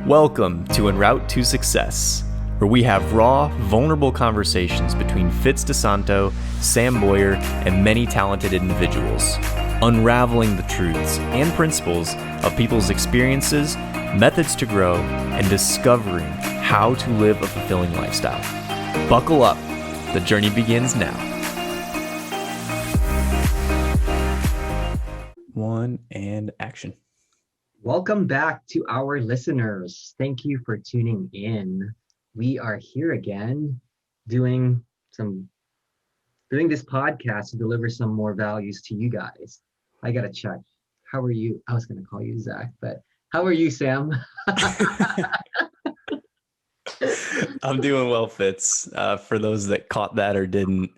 Welcome to En Route to Success, where we have raw, vulnerable conversations between Fitz DeSanto, Sam Boyer, and many talented individuals, unraveling the truths and principles of people's experiences, methods to grow, and discovering how to live a fulfilling lifestyle. Buckle up, the journey begins now. One and action. Welcome back to our listeners. Thank you for tuning in. We are here again doing this podcast to deliver some more values to you guys. I gotta check. How are you? I was gonna call you Zach, but how are you, Sam? I'm doing well, Fitz. For those that caught that or didn't,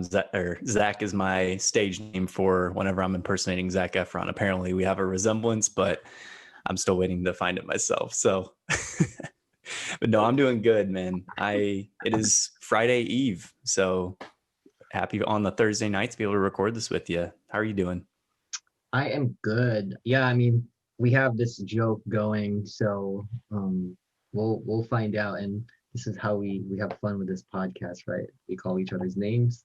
Zach is my stage name for whenever I'm impersonating Zac Efron. Apparently we have a resemblance, but I'm still waiting to find it myself. So, but no, I'm doing good, man. It is Friday Eve, so happy on the Thursday night to be able to record this with you. How are you doing? I am good. Yeah, I mean, we have this joke going, so we'll find out. And this is how we have fun with this podcast, right? We call each other's names.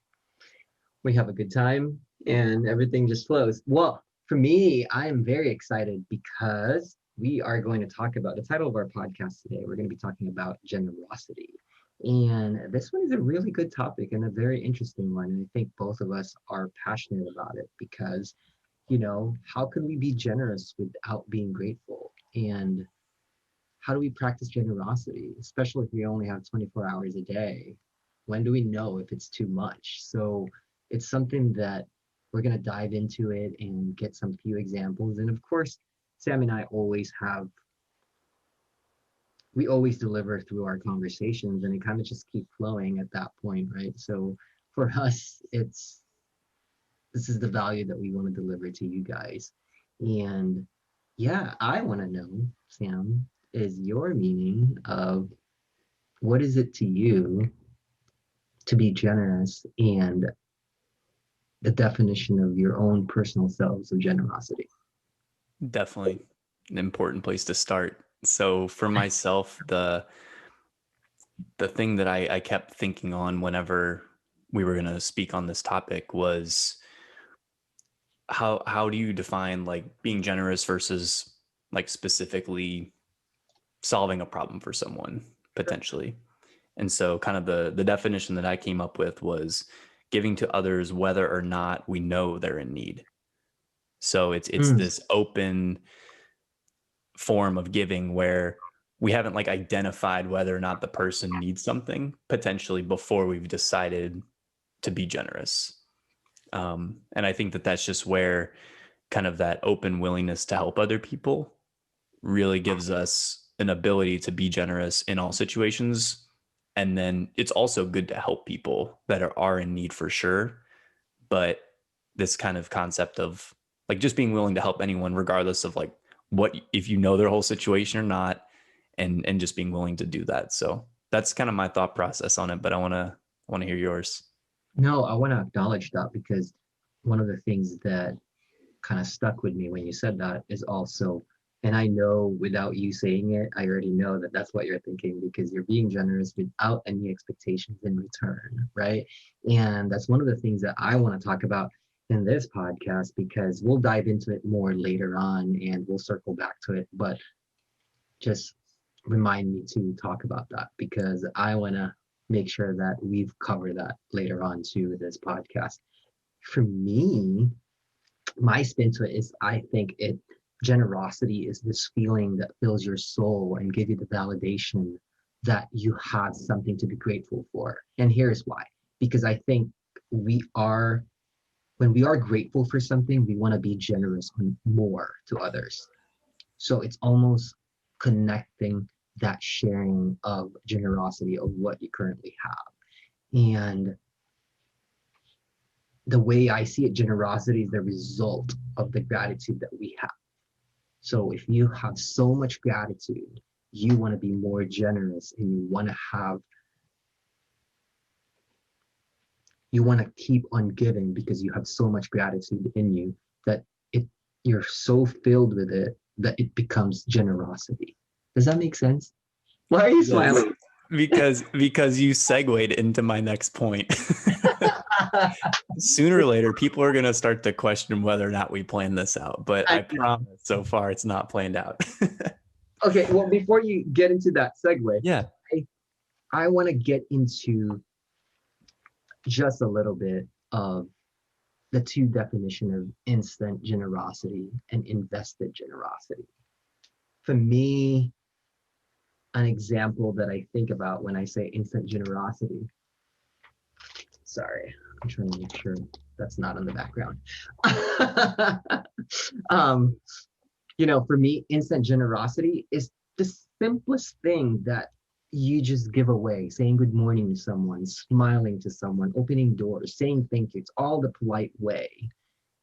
We have a good time and everything just flows. Well, for me, I am very excited because we are going to talk about the title of our podcast today. We're going to be talking about generosity. And this one is a really good topic and a very interesting one. And I think both of us are passionate about it because, how can we be generous without being grateful? And how do we practice generosity, especially if we only have 24 hours a day? When do we know if it's too much? So it's something that we're going to dive into it and get some few examples. And of course, Sam and I always deliver through our conversations, and it kind of just keep flowing at that point, right? So for us, this is the value that we want to deliver to you guys. And yeah, I want to know, Sam, is your meaning of what is it to you to be generous, and the definition of your own personal selves of generosity? Definitely an important place to start. So for myself, the thing that I kept thinking on whenever we were going to speak on this topic was how do you define like being generous versus like specifically solving a problem for someone potentially. And so kind of the definition that I came up with was giving to others whether or not we know they're in need. So it's this open form of giving where we haven't like identified whether or not the person needs something potentially before we've decided to be generous. And I think that that's just where kind of that open willingness to help other people really gives us an ability to be generous in all situations. And then it's also good to help people that are in need for sure. But this kind of concept of like just being willing to help anyone, regardless of like what, if you know their whole situation or not, and just being willing to do that. So that's kind of my thought process on it, but I want to hear yours. No, I want to acknowledge that because one of the things that kind of stuck with me when you said that is also, and I know without you saying it, I already know that that's what you're thinking because you're being generous without any expectations in return, right? And that's one of the things that I want to talk about in this podcast because we'll dive into it more later on and we'll circle back to it. But just remind me to talk about that because I want to make sure that we've covered that later on too with this podcast. For me, my spin to it is I think generosity is this feeling that fills your soul and give you the validation that you have something to be grateful for. And here's why. Because I think when we are grateful for something, we want to be generous more to others. So it's almost connecting that sharing of generosity of what you currently have. And the way I see it, generosity is the result of the gratitude that we have. So if you have so much gratitude, you want to be more generous and you want to keep on giving because you have so much gratitude in you that you're so filled with it that it becomes generosity. Does that make sense? Why are you Yes. smiling? Because you segued into my next point. Sooner or later, people are going to start to question whether or not we planned this out. But I know. promise, so far, it's not planned out. Okay, well, before you get into that segue, Yeah. I want to get into just a little bit of the two definition of instant generosity and invested generosity. For me, an example that I think about when I say instant generosity. Sorry, I'm trying to make sure that's not in the background. um, for me, instant generosity is the simplest thing that you just give away, saying good morning to someone, smiling to someone, opening doors, saying thank you. It's all the polite way,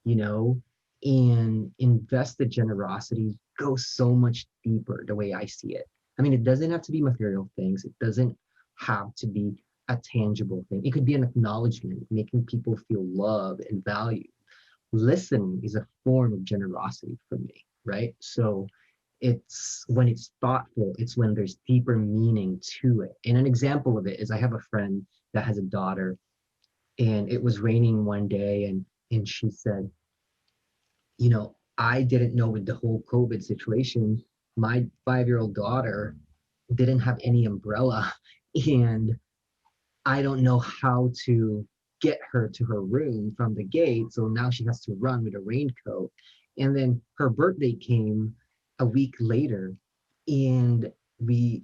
you know, and invested generosity goes so much deeper the way I see it. I mean, it doesn't have to be material things. It doesn't have to be a tangible thing. It could be an acknowledgement, making people feel loved and valued. Listening is a form of generosity for me, right? So it's when it's thoughtful, it's when there's deeper meaning to it. And an example of it is I have a friend that has a daughter, and it was raining one day, and she said, I didn't know with the whole COVID situation, my 5-year-old daughter didn't have any umbrella, and I don't know how to get her to her room from the gate. So now she has to run with a raincoat. And then her birthday came a week later, and we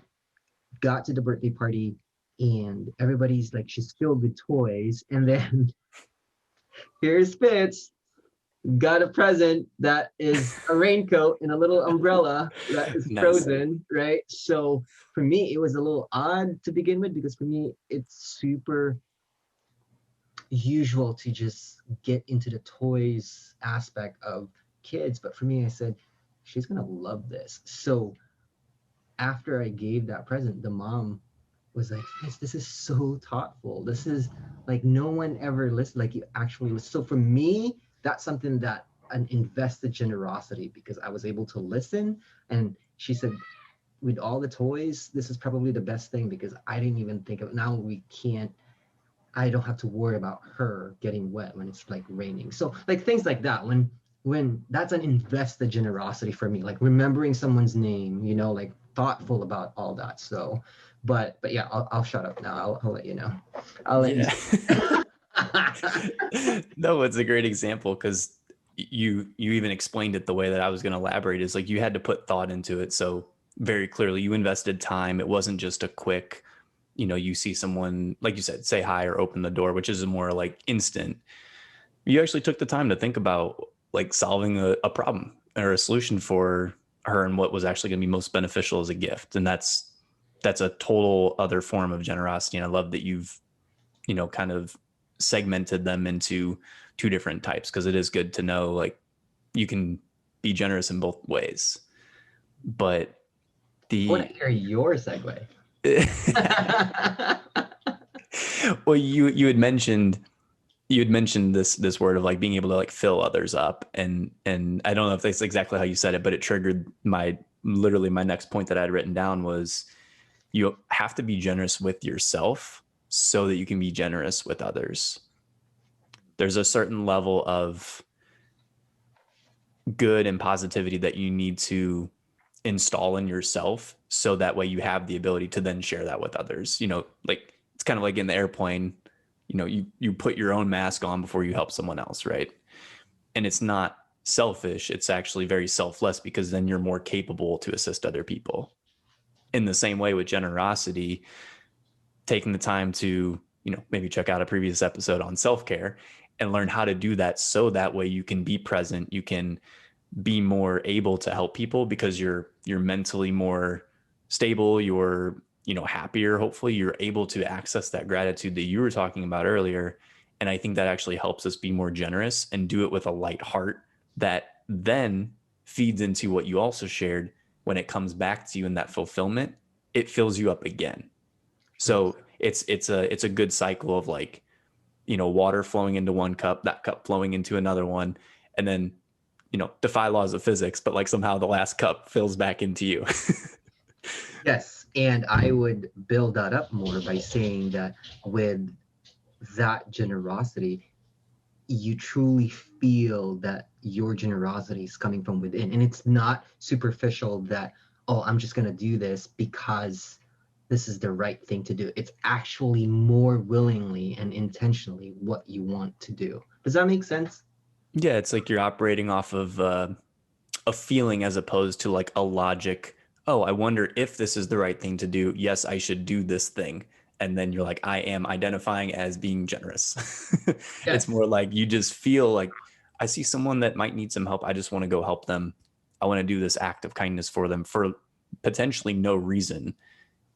got to the birthday party, and everybody's like, she's filled with toys. And then here's Fitz, got a present that is a raincoat and a little umbrella that is Nice. frozen, right? So for me, it was a little odd to begin with, because for me, it's super usual to just get into the toys aspect of kids. But for me, I said, she's going to love this. So after I gave that present, the mom was like, this is so thoughtful. This is like, no one ever listened, like you actually listen. So for me, that's something that an invested generosity, because I was able to listen. And she said, with all the toys, this is probably the best thing, because I didn't even think of it. Now I don't have to worry about her getting wet when it's like raining. So like things like that, when that's an invested generosity for me, like remembering someone's name, like thoughtful about all that. So, but yeah, I'll shut up now. I'll let you know. I'll let Yeah. you. No, it's a great example because you even explained it the way that I was going to elaborate is like you had to put thought into it. So very clearly you invested time. It wasn't just a quick, you see someone, like you said, say hi or open the door, which is a more like instant. You actually took the time to think about like solving a problem or a solution for her and what was actually going to be most beneficial as a gift. And that's a total other form of generosity. And I love that you've, kind of segmented them into two different types, because it is good to know like you can be generous in both ways. But I want to hear your segue. Well, you had mentioned this word of like being able to like fill others up, and I don't know if that's exactly how you said it, but it triggered my next point that I had written down was you have to be generous with yourself so that you can be generous with others. There's a certain level of good and positivity that you need to install in yourself so that way you have the ability to then share that with others. Like it's kind of like in the airplane, you put your own mask on before you help someone else, right? And it's not selfish, it's actually very selfless, because then you're more capable to assist other people. In the same way with generosity, taking the time to, maybe check out a previous episode on self-care and learn how to do that, so that way you can be present, you can be more able to help people because you're mentally more stable, you're happier, hopefully you're able to access that gratitude that you were talking about earlier. And I think that actually helps us be more generous and do it with a light heart that then feeds into what you also shared. When it comes back to you in that fulfillment, it fills you up again. So it's a good cycle of like, water flowing into one cup, that cup flowing into another one, and then defy laws of physics, but like somehow the last cup fills back into you. Yes, and I would build that up more by saying that with that generosity, you truly feel that your generosity is coming from within. And it's not superficial that, oh, I'm just going to do this because this is the right thing to do. It's actually more willingly and intentionally what you want to do. Does that make sense? Yeah, it's like you're operating off of a feeling as opposed to like a logic. Oh, I wonder if this is the right thing to do. Yes, I should do this thing. And then you're like, I am identifying as being generous. It's Yes. more like you just feel like I see someone that might need some help. I just want to go help them. I want to do this act of kindness for them for potentially no reason.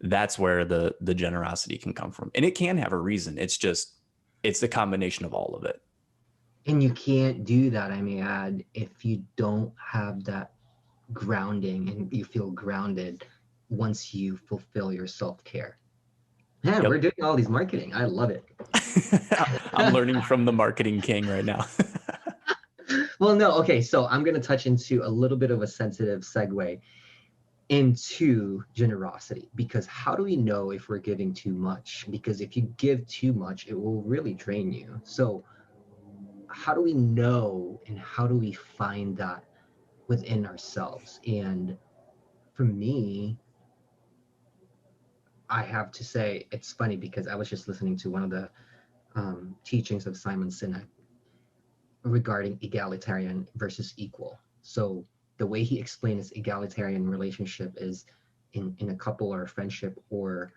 That's where the generosity can come from. And it can have a reason. It's the combination of all of it. And you can't do that, I may add, if you don't have that grounding and you feel grounded once you fulfill your self-care. Man, we're Yep. doing all these marketing. I love it. I'm learning from the marketing king right now. Well, no, okay, so I'm going to touch into a little bit of a sensitive segue into generosity, because how do we know if we're giving too much? Because if you give too much, it will really drain you. So how do we know, and how do we find that within ourselves? And for me, I have to say, it's funny because I was just listening to one of the teachings of Simon Sinek regarding egalitarian versus equal. So the way he explained his egalitarian relationship is in a couple or a friendship or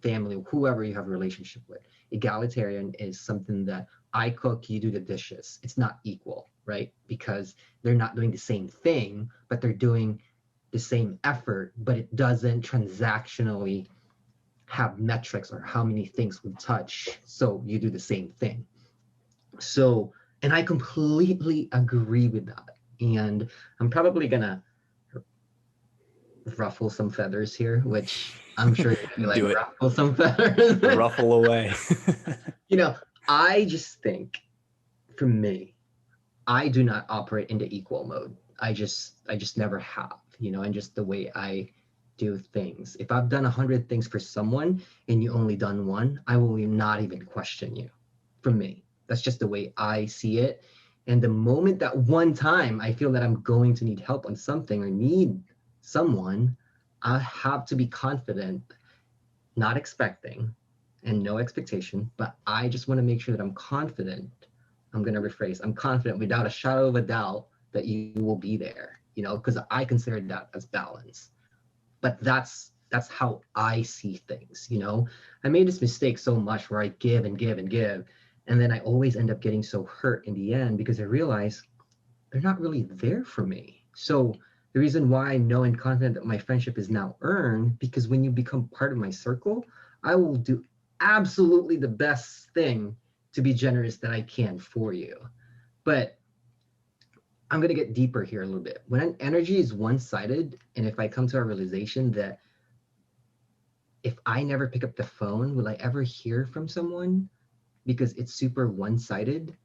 family, whoever you have a relationship with. Egalitarian is something that I cook, you do the dishes. It's not equal, right? Because they're not doing the same thing, but they're doing the same effort, but it doesn't transactionally have metrics or how many things we touch. So you do the same thing. So, and I completely agree with that. And I'm probably gonna ruffle some feathers here, which I'm sure you're gonna be like, Do it. ruffle some feathers. Ruffle away. You know, I just think for me, I do not operate into equal mode. I just never have, and just the way I do things. If I've done 100 things for someone and you only done one, I will not even question you. For me, that's just the way I see it. And the moment that one time I feel that I'm going to need help on something or need someone, I have to be confident, not expecting, and no expectation, but I just want to make sure that I'm confident. I'm going to rephrase, I'm confident without a shadow of a doubt that you will be there, because I consider that as balance. But that's how I see things. I made this mistake so much where I give and give and give, and then I always end up getting so hurt in the end because I realize they're not really there for me. So the reason why I know and confident that my friendship is now earned, because when you become part of my circle, I will do absolutely the best thing to be generous that I can for you. But I'm going to get deeper here a little bit. When an energy is one-sided, and if I come to a realization that if I never pick up the phone, will I ever hear from someone because it's super one-sided?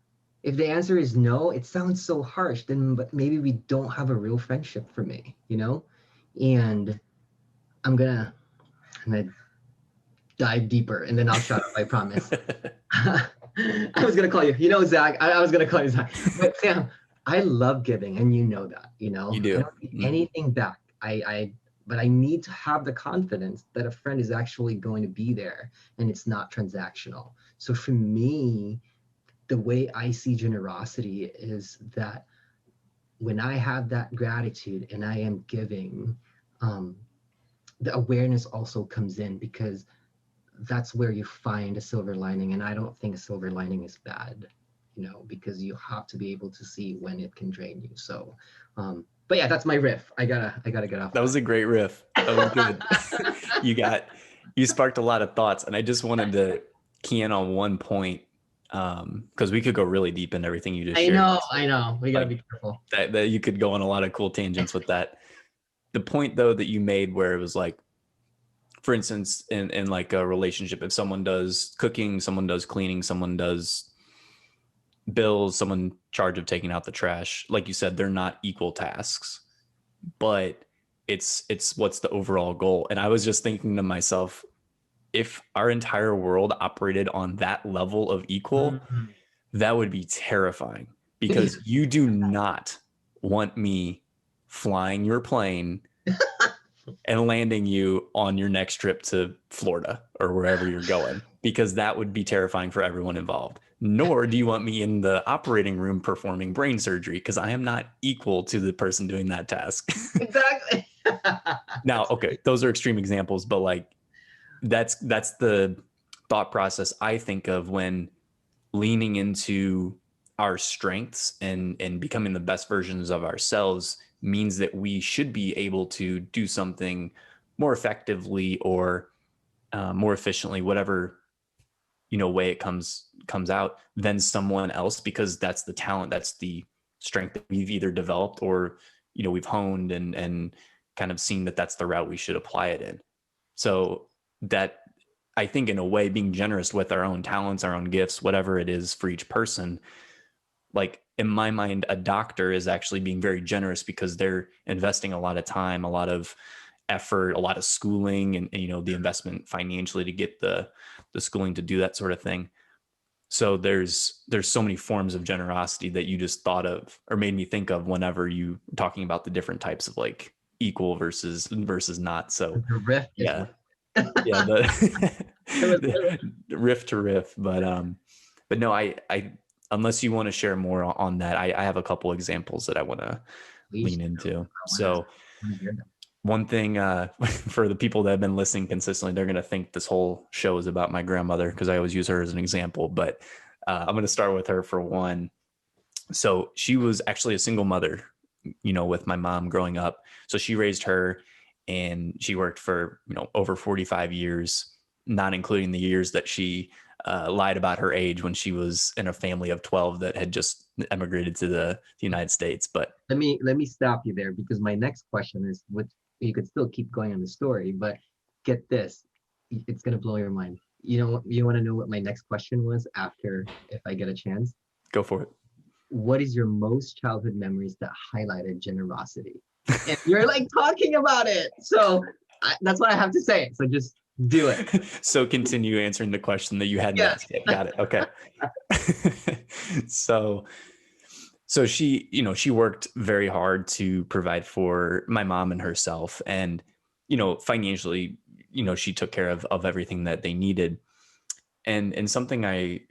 If the answer is no, it sounds so harsh, then but maybe we don't have a real friendship for me. And I'm gonna dive deeper and then I'll shut up, I promise. I was gonna call you, Zach. I was gonna call you Zach. But Sam, I love giving, and you know that. You I do. don't need anything back. But I need to have the confidence that a friend is actually going to be there, and it's not transactional. So for me, the way I see generosity is that when I have that gratitude and I am giving, um, the awareness also comes in, because that's where you find a silver lining. And I don't think a silver lining is bad, because you have to be able to see when it can drain you. So, but yeah, that's my riff. I gotta get off. That was a great riff. That was good. You sparked a lot of thoughts, and I just wanted to key in on one point, because we could go really deep into everything you just shared. I know. We gotta Like be careful. that you could go on a lot of cool tangents with that. The point though that you made where it was like, for instance, in like a relationship, if someone does cooking, someone does cleaning, someone does bills, someone in charge of taking out the trash, like you said, they're not equal tasks. But It's what's the overall goal. And I was just thinking to myself, if our entire world operated on that level of equal, Mhm. that would be terrifying, because you do not want me flying your plane and landing you on your next trip to Florida or wherever you're going, because that would be terrifying for everyone involved. Nor do you want me in the operating room performing brain surgery, because I am not equal to the person doing that task. Exactly. Now, okay, those are extreme examples, but like that's the thought process I think of when leaning into our strengths and becoming the best versions of ourselves means that we should be able to do something more effectively or more efficiently, whatever way it comes out, than someone else, because that's the talent, that's the strength that we've either developed or we've honed and kind of seen that that's the route we should apply it in. So that, I think, in a way, being generous with our own talents, our own gifts, whatever it is for each person, like in my mind, a doctor is actually being very generous because they're investing a lot of time, a lot of effort, a lot of schooling, and the investment financially to get the schooling to do that sort of thing. So there's so many forms of generosity that you just thought of or made me think of whenever you were talking about the different types of like equal versus not. So The rift is yeah, real. yeah, It was, the riff to riff, but no, I unless you want to share more on that, I have a couple examples that I want to please lean do. into. I So want to hear them. one thing, for the people that have been listening consistently, they're going to think this whole show is about my grandmother, because I always use her as an example. But I'm going to start with her for one. So she was actually a single mother, with my mom growing up. So she raised her, and she worked for, over 45 years, not including the years that she lied about her age when she was in a family of 12 that had just emigrated to the United States. But Let me stop you there because my next question is what you could still keep going on the story, but get this. It's gonna blow your mind. You want to know what my next question was after if I get a chance? go for it. What is your most childhood memories that highlighted generosity? And you're like talking about it. So that's what I have to say. So just do it. So continue answering the question that you hadn't Yes. asked yet. Got it. Okay. so she worked very hard to provide for my mom and herself, and financially, she took care of everything that they needed. And something I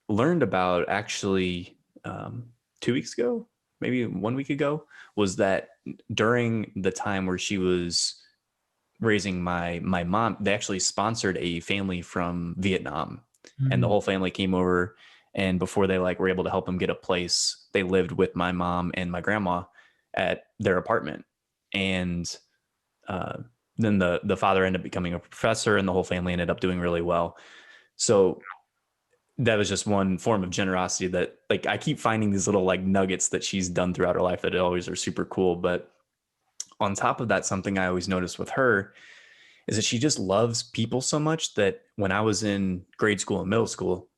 learned about actually, 2 weeks ago, maybe 1 week ago, was that during the time where she was raising my mom, they actually sponsored a family from Vietnam, and the Mm, whole family came over. And before they like were able to help them get a place, they lived with my mom and my grandma at their apartment. And uh, then the father ended up becoming a professor, and the whole family ended up doing really well. So that was just one form of generosity that, like, I keep finding these little like nuggets that she's done throughout her life that always are super cool. But on top of that, something I always noticed with her is that she just loves people so much that when I was in grade school and middle school,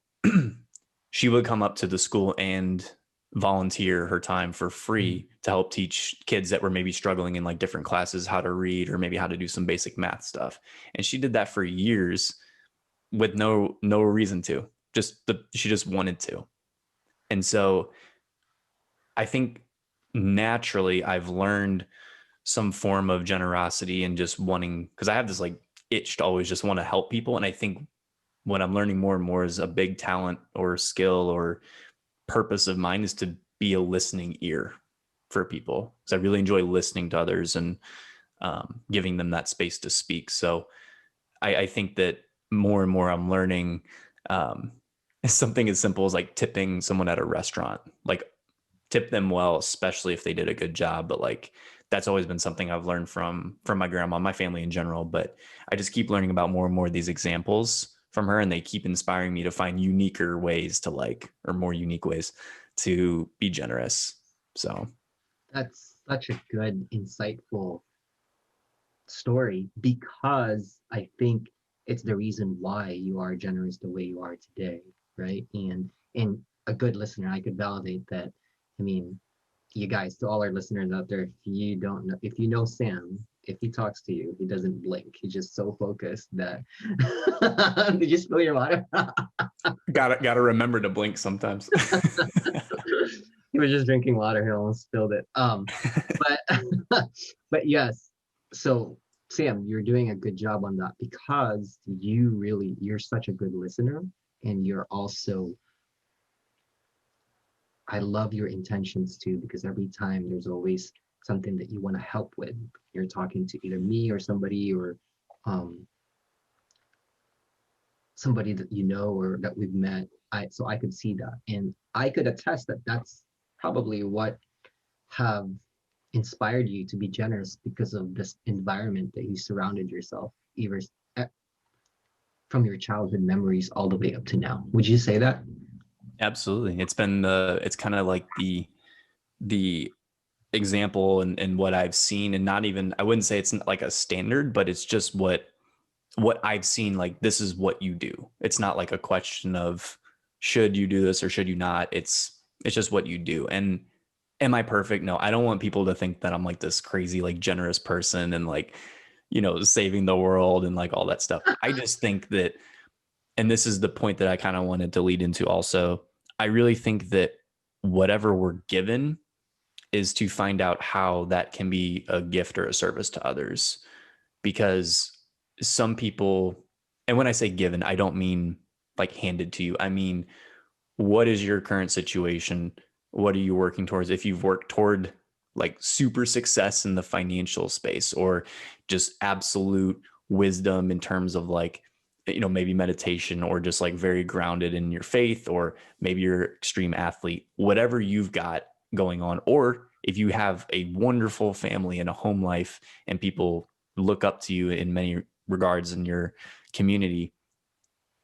she would come up to the school and volunteer her time for mm. free to help teach kids that were maybe struggling in like different classes how to read or maybe how to do some basic math stuff. And she did that for years with no reason to. She just wanted to. And so I think naturally I've learned some form of generosity and just wanting, because I have this like itch to always just want to help people. And I think what I'm learning more and more is a big talent or skill or purpose of mine is to be a listening ear for people, because I really enjoy listening to others and giving them that space to speak. So I think that more and more I'm learning, um, something as simple as like tipping someone at a restaurant, like tip them well, especially if they did a good job. But like that's always been something I've learned from my grandma, my family in general. But I just keep learning about more and more of these examples from her, and they keep inspiring me to find uniquer ways to like, or more unique ways to be generous. So That's such a good, insightful story because I think it's the reason why you are generous the way you are today, right? And a good listener, I could validate that. I mean, you guys, to all our listeners out there, if you don't know, if you know Sam, if he talks to you, he doesn't blink. He's just so focused that did you spill your water? Gotta remember to blink sometimes. He was just drinking water. He almost spilled it. But but yes. So Sam, you're doing a good job on that because you're such a good listener, and you're also, I love your intentions too, because every time there's always something that you want to help with. You're talking to either me or somebody, or um, somebody that you know or that we've met. So I could see that, and I could attest that that's probably what have inspired you to be generous, because of this environment that you surrounded yourself, either from your childhood memories all the way up to now. Would you say that? Absolutely. It's kind of like the example and what I've seen, and not even, I wouldn't say it's like a standard, but it's just what I've seen. Like, this is what you do. It's not like a question of should you do this or should you not. It's just what you do. And am I perfect? No, I don't want people to think that I'm like this crazy, like generous person and like, saving the world and like all that stuff. I just think that, and this is the point that I kind of wanted to lead into also, I really think that whatever we're given is to find out how that can be a gift or a service to others. Because some people, and when I say given, I don't mean like handed to you. I mean, what is your current situation? What are you working towards? If you've worked toward like super success in the financial space, or just absolute wisdom in terms of like, maybe meditation, or just like very grounded in your faith, or maybe you're an extreme athlete, whatever you've got going on, or if you have a wonderful family and a home life and people look up to you in many regards in your community,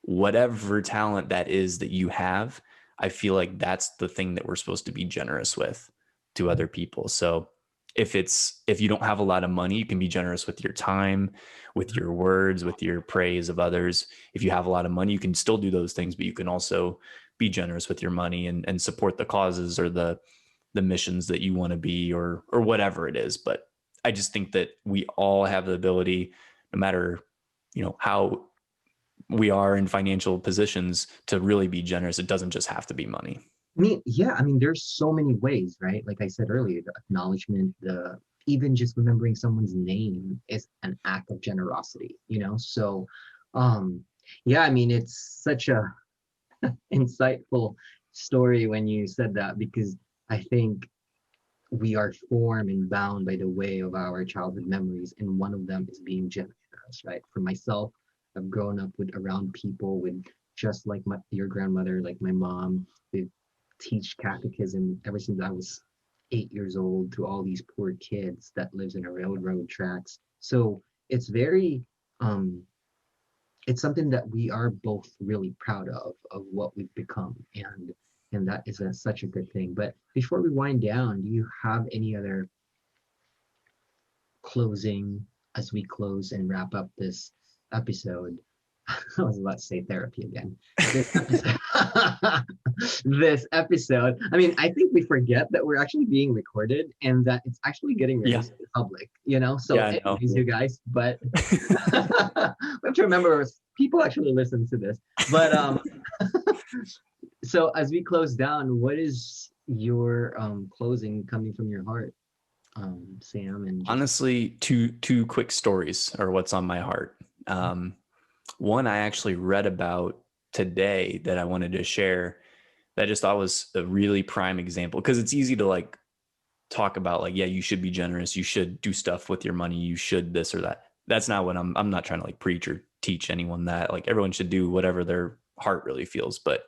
whatever talent that is that you have, I feel like that's the thing that we're supposed to be generous with to other people. So if you don't have a lot of money, you can be generous with your time, with your words, with your praise of others. If you have a lot of money, you can still do those things, but you can also be generous with your money and support the causes or the missions that you want to be, or whatever it is. But I just think that we all have the ability, no matter, how we are in financial positions, to really be generous. It doesn't just have to be money. I mean, yeah, I mean, there's so many ways, right? Like I said earlier, the acknowledgement, the even just remembering someone's name is an act of generosity, you know? So, um, yeah, I mean, it's such a insightful story when you said that, because I think we are formed and bound by the way of our childhood memories, and one of them is being generous, right? For myself, I've grown up with around people with just like your grandmother, like my mom. They teach catechism ever since I was 8 years old to all these poor kids that lives in a railroad tracks. So it's very it's something that we are both really proud of what we've become, and that is such a good thing. But before we wind down, do you have any other closing, as we close and wrap up this episode? I was about to say therapy again. This episode, this episode. I mean, I think we forget that we're actually being recorded and that it's actually getting released to the public, you know? So Yeah, anyways, you guys, but we have to remember people actually listen to this. But so as we close down, what is your closing coming from your heart, Sam? And honestly, two quick stories are what's on my heart. One I actually read about today that I wanted to share, that I just thought was a really prime example, because it's easy to like talk about like, yeah, you should be generous, you should do stuff with your money, you should this or that. That's not what I'm not trying to like preach or teach anyone that. Like, everyone should do whatever their heart really feels. But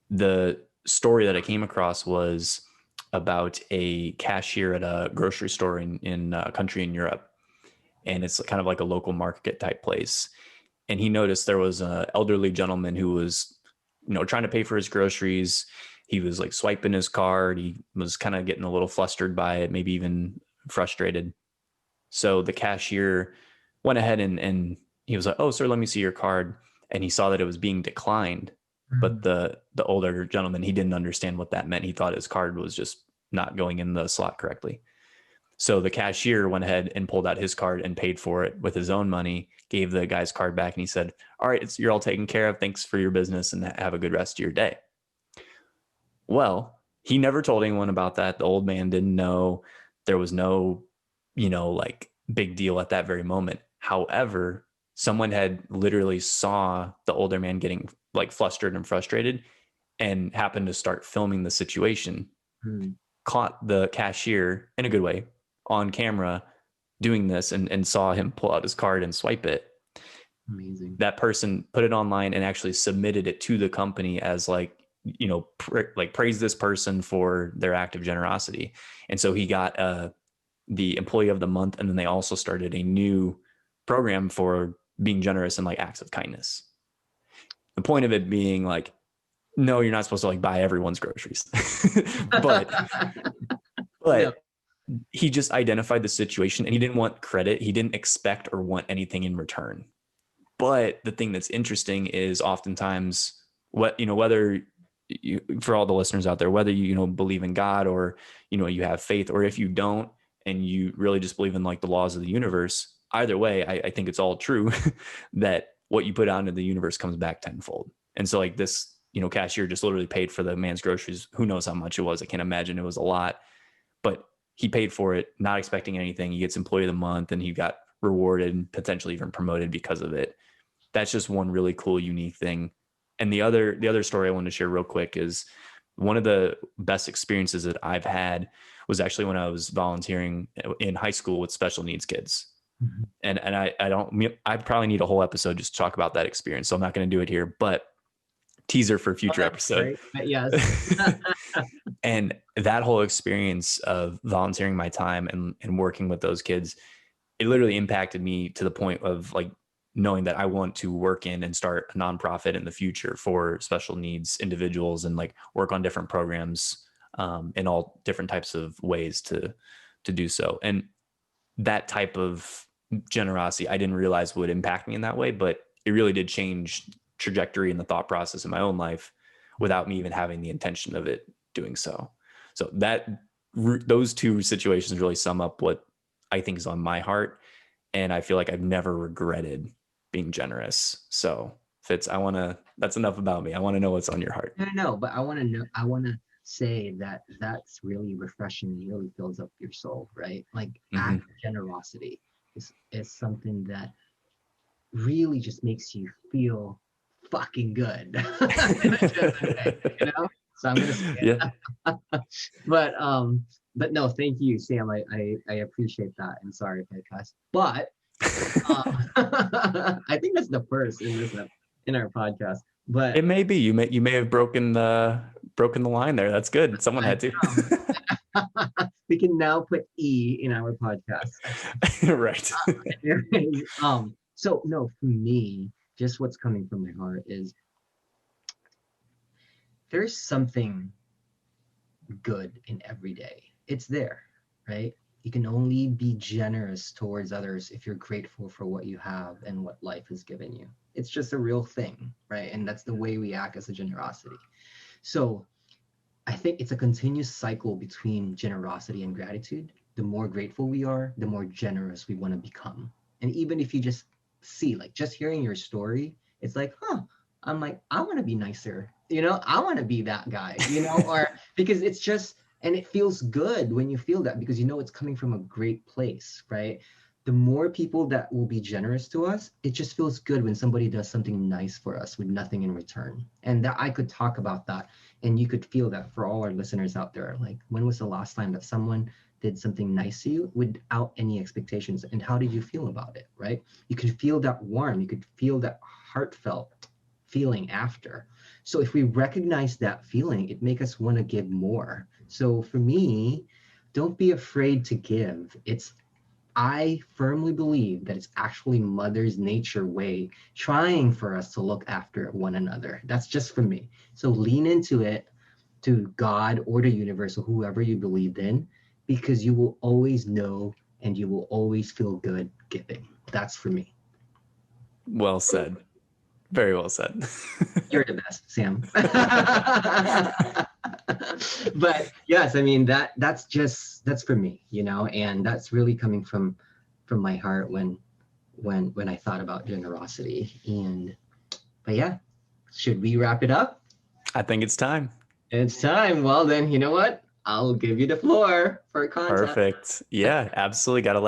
the story that I came across was about a cashier at a grocery store in a country in Europe. And it's kind of like a local market type place. And he noticed there was an elderly gentleman who was, trying to pay for his groceries. He was like swiping his card. He was kind of getting a little flustered by it, maybe even frustrated. So the cashier went ahead and he was like, "Oh, sir, let me see your card." And he saw that it was being declined. But the older gentleman, he didn't understand what that meant. He thought his card was just not going in the slot correctly. So the cashier went ahead and pulled out his card and paid for it with his own money, gave the guy's card back, and he said, all right, you're all taken care of. Thanks for your business and have a good rest of your day. Well, he never told anyone about that. The old man didn't know. There was no, like big deal at that very moment. However, someone had literally saw the older man getting like flustered and frustrated and happened to start filming the situation, caught the cashier in a good way on camera doing this and saw him pull out his card and swipe it. Amazing. That person put it online and actually submitted it to the company as like, praise this person for their act of generosity. And so he got the employee of the month. And then they also started a new program for being generous and like acts of kindness. The point of it being like, no, you're not supposed to like buy everyone's groceries, but No. he just identified the situation and he didn't want credit. He didn't expect or want anything in return. But the thing that's interesting is oftentimes whether you, for all the listeners out there, whether you believe in God or, you have faith, or if you don't, and you really just believe in like the laws of the universe, either way, I think it's all true that what you put out into the universe comes back tenfold. And so like this, cashier just literally paid for the man's groceries. Who knows how much it was? I can't imagine it was a lot, but he paid for it, not expecting anything. He gets employee of the month and he got rewarded and potentially even promoted because of it. That's just one really cool, unique thing. And the other story I wanted to share real quick is one of the best experiences that I've had was actually when I was volunteering in high school with special needs kids. Mm-hmm. And I probably need a whole episode just to talk about that experience. So I'm not going to do it here, but teaser for future episode. Yes. And that whole experience of volunteering my time and working with those kids, it literally impacted me to the point of like knowing that I want to work in and start a nonprofit in the future for special needs individuals and like work on different programs in all different types of ways to do so. And that type of generosity, I didn't realize would impact me in that way, but it really did change trajectory in the thought process in my own life without me even having the intention of it doing so. So those two situations really sum up what I think is on my heart. And I feel like I've never regretted being generous. So Fitz, that's enough about me. I want to know what's on your heart. No, but I want to say that that's really refreshing and really fills up your soul, right? Like act of generosity is something that really just makes you feel fucking good. So I'm gonna say it. But no, thank you, Sam. I appreciate that, and sorry if I cuss, but I think that's the first in our podcast. But it may be you may have broken the line there. That's good. Someone had to. We can now put E in our podcast. Right. So no, for me, just what's coming from my heart is there's something good in every day. It's there, right? You can only be generous towards others if you're grateful for what you have and what life has given you. It's just a real thing, right? And that's the way we act as a generosity. So I think it's a continuous cycle between generosity and gratitude. The more grateful we are, the more generous we want to become. And even if you just see, like just hearing your story, it's like, I'm like, I want to be nicer. I want to be that guy, or because it's just, and it feels good when you feel that because it's coming from a great place, right? The more people that will be generous to us, it just feels good when somebody does something nice for us with nothing in return. And that I could talk about that and you could feel that for all our listeners out there. Like, when was the last time that someone did something nice to you without any expectations? And how did you feel about it, right? You could feel that warm, you could feel that heartfelt feeling after. So if we recognize that feeling, it makes us want to give more. So for me, don't be afraid to give. I firmly believe that it's actually Mother's Nature way trying for us to look after one another. That's just for me. So lean into it, to God or the universe or whoever you believed in, because you will always know and you will always feel good giving. That's for me. Well said. Very well said. You're the best, Sam. But yes, I mean that's for me, you know, and that's really coming from my heart when I thought about generosity. And but yeah, should we wrap it up? I think it's time. It's time. Well then, you know what? I'll give you the floor for contact. Perfect. Yeah, absolutely. Got to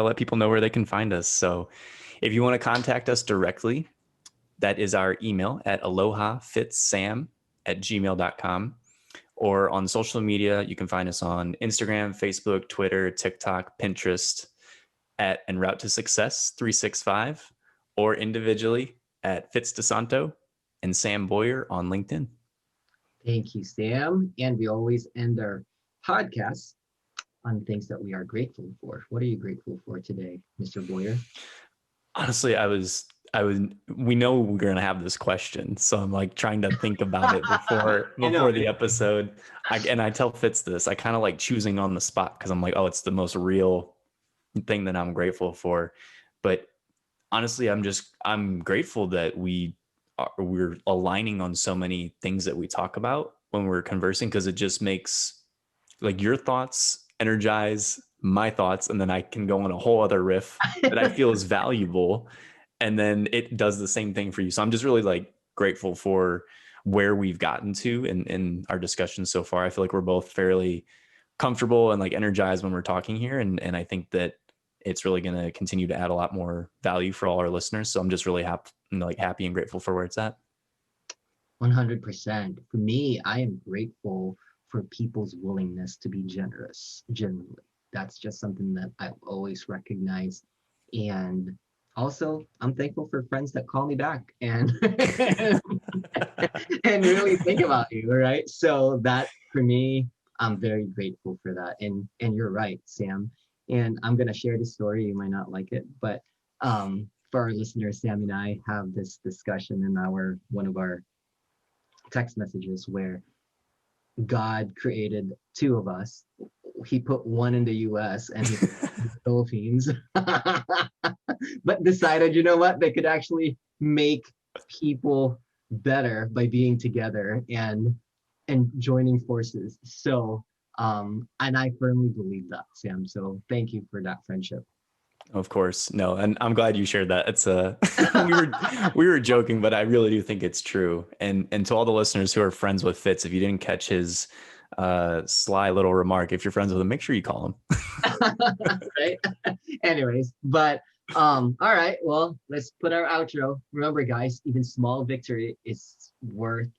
let people know where they can find us. So if you want to contact us directly, that is our email at alohafitsam@gmail.com. Or on social media, you can find us on Instagram, Facebook, Twitter, TikTok, Pinterest at En Route to Success 365, or individually at Fitz DeSanto and Sam Boyer on LinkedIn. Thank you, Sam. And we always end our podcast on things that we are grateful for. What are you grateful for today, Mr. Boyer? Honestly, we know we're going to have this question. So I'm like trying to think about it before the episode. I tell Fitz this, I kind of like choosing on the spot because I'm like, oh, it's the most real thing that I'm grateful for. But honestly, I'm grateful that we're aligning on so many things that we talk about when we're conversing, because it just makes like your thoughts energize my thoughts, and then I can go on a whole other riff that I feel is valuable, and then it does the same thing for you. So I'm just really like grateful for where we've gotten to in our discussion so far. I feel like we're both fairly comfortable and like energized when we're talking here, and I think that it's really going to continue to add a lot more value for all our listeners. So I'm just really happy and grateful for where it's at. 100%. For me, I am grateful for people's willingness to be generous, genuinely. That's just something that I've always recognized. And also, I'm thankful for friends that call me back and and really think about you, right? So that for me, I'm very grateful for that. And you're right, Sam. And I'm gonna share this story. You might not like it, but for our listeners, Sam and I have this discussion in one of our text messages where God created two of us. He put one in the US and he put one in the Philippines, but decided, you know what, they could actually make people better by being together and joining forces. So, and I firmly believe that, Sam. So thank you for that friendship. Of course. No, and I'm glad you shared that. It's we were joking, but I really do think it's true. And to all the listeners who are friends with Fitz, if you didn't catch his sly little remark, if you're friends with him, make sure you call him. Right? Anyways, but all right, well, let's put our outro. Remember, guys, even small victory is worth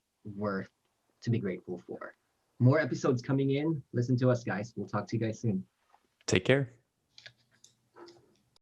to be grateful for. More episodes coming in. Listen to us, guys. We'll talk to you guys soon. Take care.